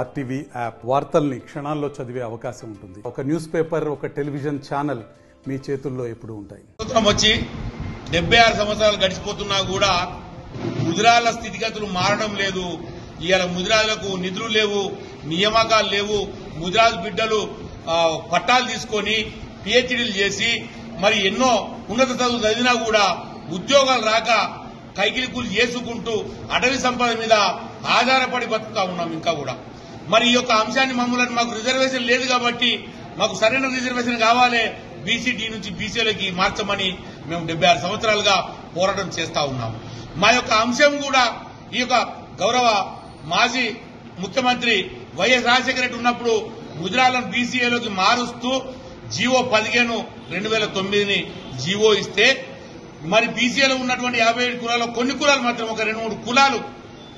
RTV app వార్తల్ని క్షణాల్లో చదివే అవకాశం ఉంటుంది. ఒక న్యూస్ పేపర్, ఒక టెలివిజన్ ఛానల్ మీ చేతుల్లో ఎప్పుడూ ఉంటాయి. వచ్చి 76 సంవత్సరాలు గడిచిపోతున్నా కూడా ముదిరాళ్ల స్థితిగతులు మారడం లేదు. ఇవాళ ముదిరాళ్లకు నిధులు లేవు, నియామకాలు లేవు. ముదిరాజు బిడ్డలు పట్టాలు తీసుకొని పిహెచ్డీలు చేసి మరి ఎన్నో ఉన్నత చదువులు చదివినా కూడా ఉద్యోగాలు రాక కైకిలికూలు చేసుకుంటూ అటవీ సంపద మీద ఆధారపడి బతుకుతా ఉన్నాం. ఇంకా కూడా మరి ఈ యొక్క అంశాన్ని మమ్మల్ని మాకు రిజర్వేషన్ లేదు కాబట్టి మాకు సరైన రిజర్వేషన్ కావాలి, బీసీడీ నుంచి బీసీలోకి మార్చమని మేము 76 సంవత్సరాలుగా పోరాటం చేస్తా ఉన్నాము. మా యొక్క అంశం కూడా ఈ యొక్క గౌరవ మాజీ ముఖ్యమంత్రి వైఎస్ రాజశేఖర రెడ్డి ఉన్నప్పుడు ముదిరాలను బీసీఏలోకి మారుస్తూ జీవో 15/2009 జీవో ఇస్తే మరి బీసీఏలో ఉన్నటువంటి 57 కులాల్లో కొన్ని కులాలు మాత్రం ఒక 2-3 కులాలు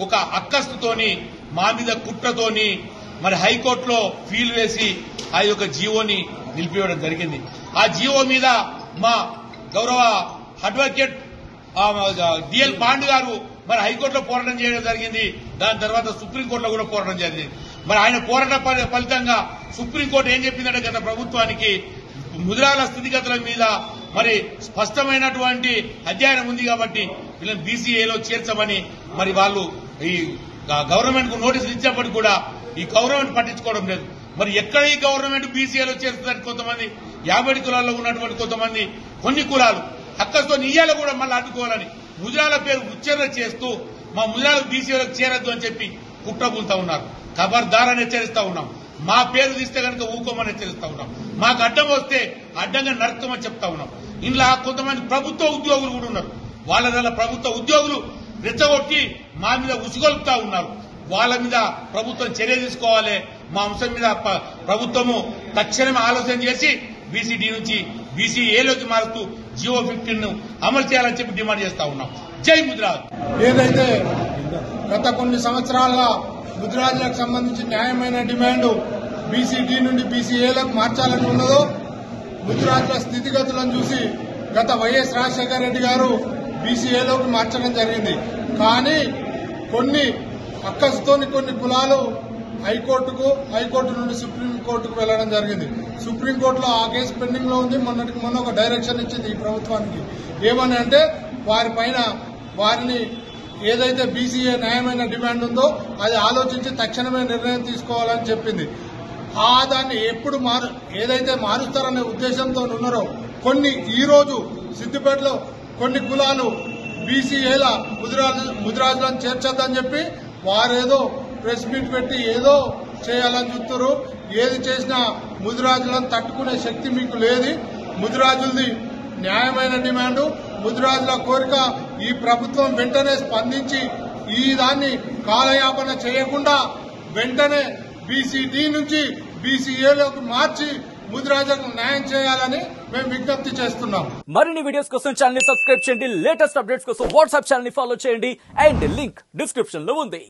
ఒక అక్కస్తుతోని మా మీద కుట్రతోని మరి హైకోర్టులో ఫీల్ వేసి ఆ యొక్క జీవోని నిలిపివేయడం జరిగింది. ఆ జీవో మీద మా గౌరవ అడ్వకేట్ డిఎల్ పాండు గారు మరి హైకోర్టులో పోరాటం చేయడం జరిగింది. దాని తర్వాత సుప్రీంకోర్టులో కూడా పోరాటం జరిగింది. మరి ఆయన పోరాట ఫలితంగా సుప్రీంకోర్టు ఏం చెప్పిందంటే గత ప్రభుత్వానికి ముదిరాల స్థితిగతుల మీద మరి స్పష్టమైనటువంటి అధ్యయనం ఉంది కాబట్టి వీళ్ళని బీసీఏలో చేర్చమని మరి వాళ్ళు ఈ గవర్నమెంట్ కు నోటీసులు ఇచ్చినప్పటికీ కూడా ఈ గవర్నమెంట్ పట్టించుకోవడం లేదు. మరి ఎక్కడ ఈ గవర్నమెంట్ బీసీఏలో చేరుతుందని కొంతమంది 50 కులాల్లో ఉన్నటువంటి కొంతమంది కొన్ని కులాలు అక్కడితో నియ్యాలు కూడా మళ్ళీ అడ్డుకోవాలని ముదిరాల పేరు ఉచ్చారణ చేస్తూ మా ముదిరాలకు బీసీఏలకు చేరద్దు అని చెప్పి కుట్రబులుతా ఉన్నారు. ఖబర్దారని హెచ్చరిస్తా ఉన్నాం. మా పేరు తీస్తే కనుక ఊకోమని హెచ్చరిస్తా ఉన్నాం. మాకు అడ్డం వస్తే అడ్డంగా నరకమని చెప్తా ఉన్నాం. ఇంట్లో కొంతమంది ప్రభుత్వ ఉద్యోగులు కూడా ఉన్నారు. వాళ్ళ ప్రభుత్వ ఉద్యోగులు రెచ్చగొట్టి మా మీద ఉసుగొలుపుతా ఉన్నారు. వాళ్ళ మీద ప్రభుత్వం చర్య తీసుకోవాలి. మా అంశం మీద ప్రభుత్వము తక్షణమే ఆలోచన చేసి బీసీడీ నుంచి బీసీఏలోకి మారుతూ జియో 15 అమలు చేయాలని చెప్పి డిమాండ్ చేస్తా ఉన్నాం. జై ముదిరాజ్. ఏదైతే గత కొన్ని సంవత్సరాలుగా ముదిరాజులకు సంబంధించి న్యాయమైన డిమాండ్ బీసీడీ నుండి బీసీఏలకు మార్చాలని ఉన్నదో, ముదిరాజుల స్థితిగతులను చూసి గత వైఎస్ రాజశేఖర రెడ్డి గారు బీసీఏలోకి మార్చడం జరిగింది. కానీ కొన్ని అక్కసుతోని కొన్ని కులాలు హైకోర్టు నుండి సుప్రీంకోర్టుకు వెళ్లడం జరిగింది. సుప్రీంకోర్టులో ఆ కేసు పెండింగ్ లో ఉంది. మొన్న ఒక డైరెక్షన్ ఇచ్చింది ఈ ప్రభుత్వానికి. ఏమని అంటే వారిని ఏదైతే బీసీఏ న్యాయమైన డిమాండ్ ఉందో అది ఆలోచించి తక్షణమే నిర్ణయం తీసుకోవాలని చెప్పింది. దాన్ని ఎప్పుడు ఏదైతే మారుస్తారనే ఉద్దేశంతో ఉన్నారో కొన్ని ఈ రోజు సిద్దిపేటలో కొన్ని కులాలు బీసీఏల ముదిరాజులను చేర్చొద్దని చెప్పి వారేదో ప్రెస్ మీట్ పెట్టి ఏదో చేయాలని చూస్తారు. ఏది చేసినా ముదిరాజులను తట్టుకునే శక్తి మీకు లేదు. ముదిరాజులది న్యాయమైన డిమాండు, ముదిరాజుల కోరిక. ఈ ప్రభుత్వం వెంటనే స్పందించి ఈ దాన్ని కాలయాపన చేయకుండా వెంటనే బీసీడీ నుంచి బీసీఏలోకి మార్చి ముదిరాజులకు న్యాయం చేయాలని మేము విజ్ఞప్తి చేస్తున్నాం. మరిన్ని వీడియోస్ కోసం ఛానల్ ని సబ్స్క్రైబ్ చేయండి. లేటెస్ట్ అప్డేట్స్ కోసం వాట్సాప్ ఛానల్ ని ఫాలో చేయండి. అండ్ లింక్ డిస్క్రిప్షన్ లో ఉంది.